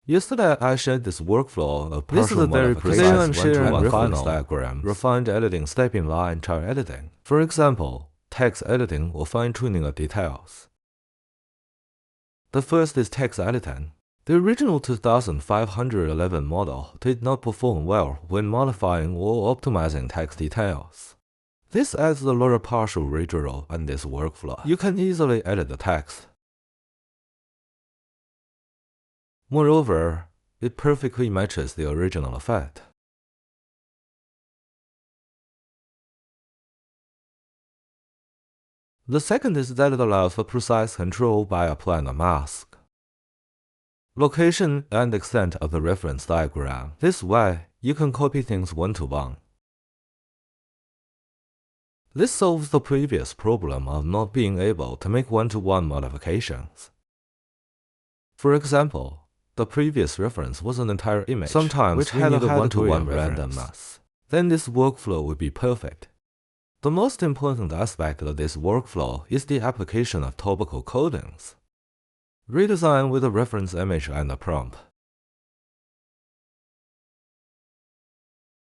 Yesterday, I shared this workflow of partial This is a very modification. precise I'm sharing one-to-one reference final diagram, refined editing, stepping line, chart editing. For example, text editing or fine-tuning of details. The first is text editing. The original 2511 model did not perform well when modifying or optimizing text details. This adds the LoRA partial redraw in this workflow. You can easily edit the text. Moreover, it perfectly matches the original effect. The second is that it allows for precise control by applying a mask. Location and extent of the reference diagram. This way, you can copy things one-to-one. This solves the previous problem of not being able to make one-to-one modifications. For example, the previous reference was an entire image, sometimes which had a one-to-one randomness. Then this workflow would be perfect. The most important aspect of this workflow is the application of topical codings. Redesign with a reference image and a prompt.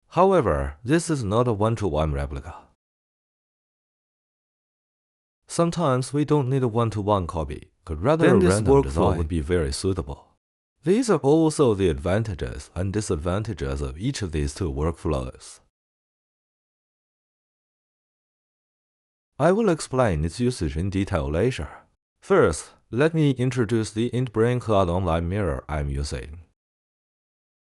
However, this is not a one-to-one replica. Sometimes we don't need a one-to-one copy, but rather then this workflow would be very suitable. These are also the advantages and disadvantages of each of these two workflows. I will explain its usage in detail later. First, let me introduce the Inpaint Cloud Online Mirror I'm using.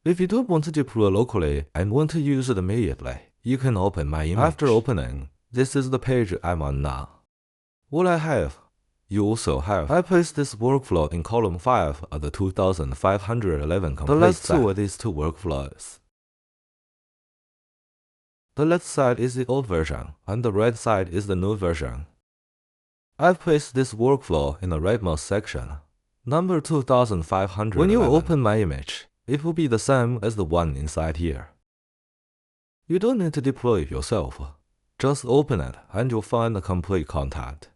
If you don't want to deploy locally and want to use it immediately, you can open my image. After opening, this is the page I'm on now. What I have, you also have. I placed this workflow in column 5 of the 2511 complete set. The last two are these two workflows. The left side is the old version, and the right side is the new version. I've placed this workflow in the rightmost section, number 2511. When you open my image, it will be the same as the one inside here. You don't need to deploy it yourself. Just open it and you'll find the complete content.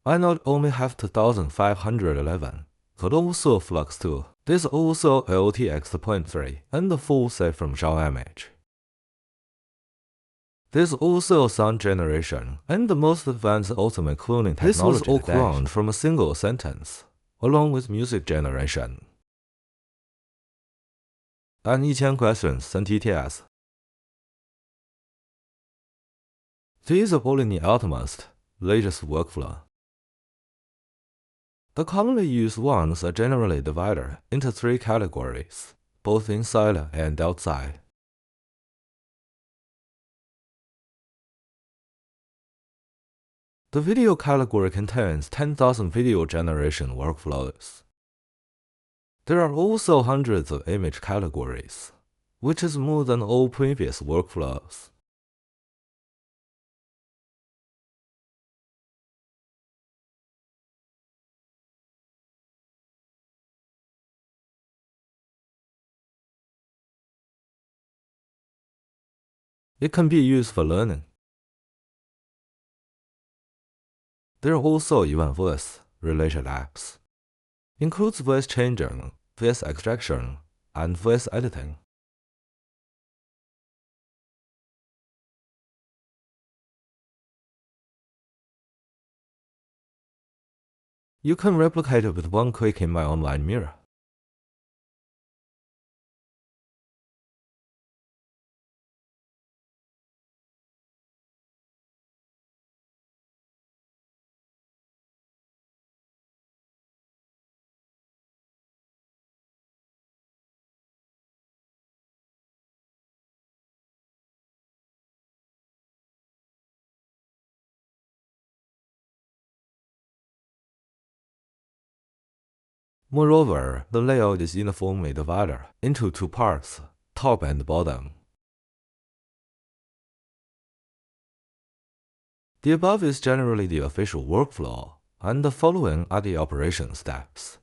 I not only have 2511, but also Flux 2. There's also LTX.3 and the full set from Zhao image. There's also sound generation and the most advanced ultimate cloning technology. This was all cloned from a single sentence, along with music generation. And 1000 questions sent TTS. These are all in the utmost, latest workflow. The commonly used ones are generally divided into 3 categories, both inside and outside. The video category contains 10,000 video generation workflows. There are also hundreds of image categories, which is more than all previous workflows. It can be used for learning. There are also yuan voice-related apps. Includes voice changing, voice extraction, and voice editing. You can replicate it with one click in my online mirror. Moreover, the layout is uniformly divided into 2 parts, top and bottom. The above is generally the official workflow, and the following are the operation steps.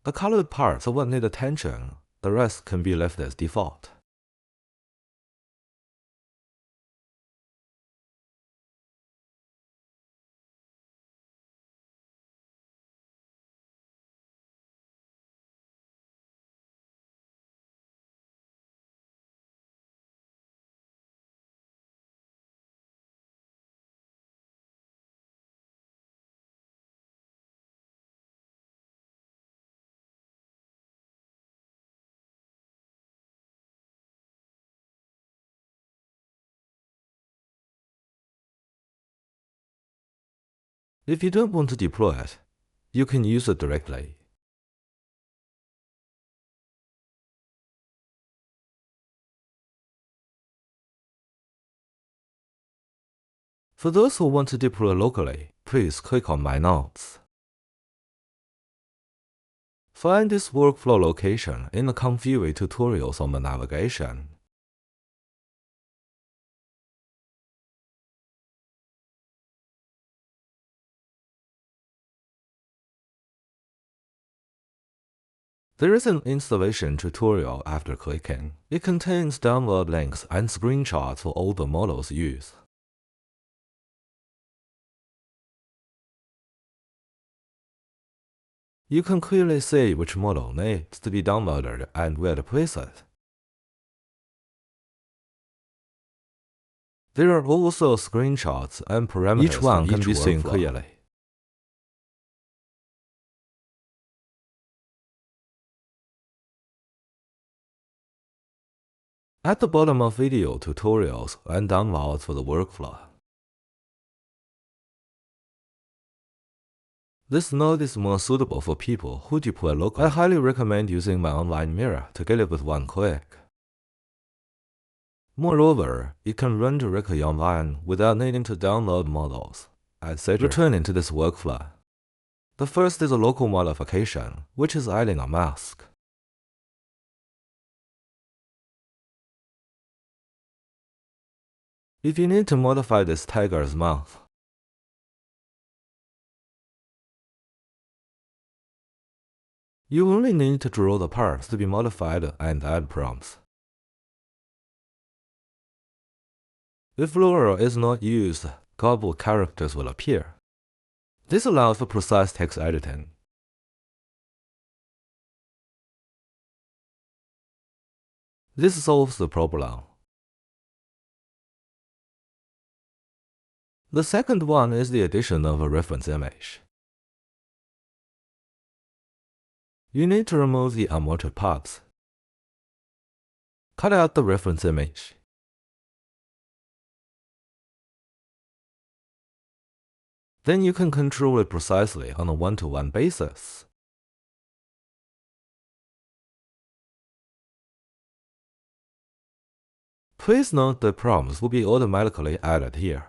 The colored parts will need attention, the rest can be left as default. If you don't want to deploy it, you can use it directly. For those who want to deploy locally, please click on My Notes. Find this workflow location in the ComfyUI tutorials on the navigation. There is an installation tutorial after clicking. It contains download links and screenshots for all the models used. You can clearly see which model needs to be downloaded and where to place it. There are also screenshots and parameters. Each one can be seen clearly. At the bottom of video tutorials and downloads for the workflow. This node is more suitable for people who deploy locally. I highly recommend using my online mirror to get it with one click. Moreover, it can run directly online without needing to download models, etc. Returning to this workflow. The first is a local modification, which is adding a mask. If you need to modify this tiger's mouth, you only need to draw the parts to be modified and add prompts. If LoRA is not used, garbled characters will appear. This allows for precise text editing. This solves the problem. The second one is the addition of a reference image. You need to remove the unwanted parts. Cut out the reference image. Then you can control it precisely on a one-to-one basis. Please note that prompts will be automatically added here.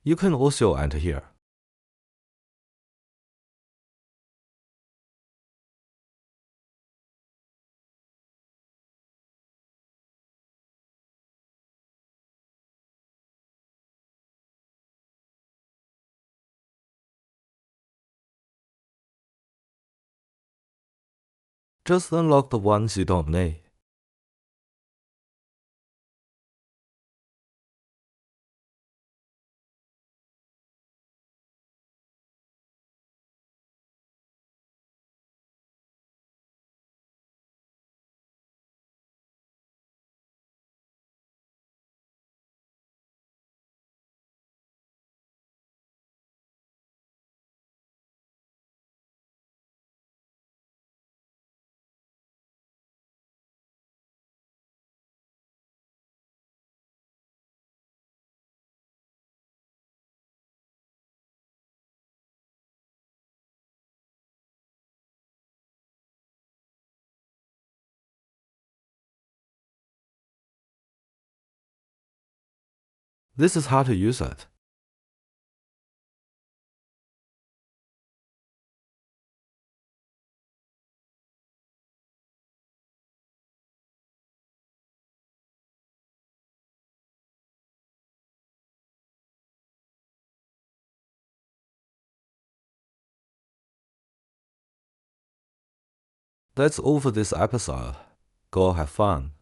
You can also enter here. Just unlock the ones you don't need. This is how to use it. That's all for this episode. Go have fun.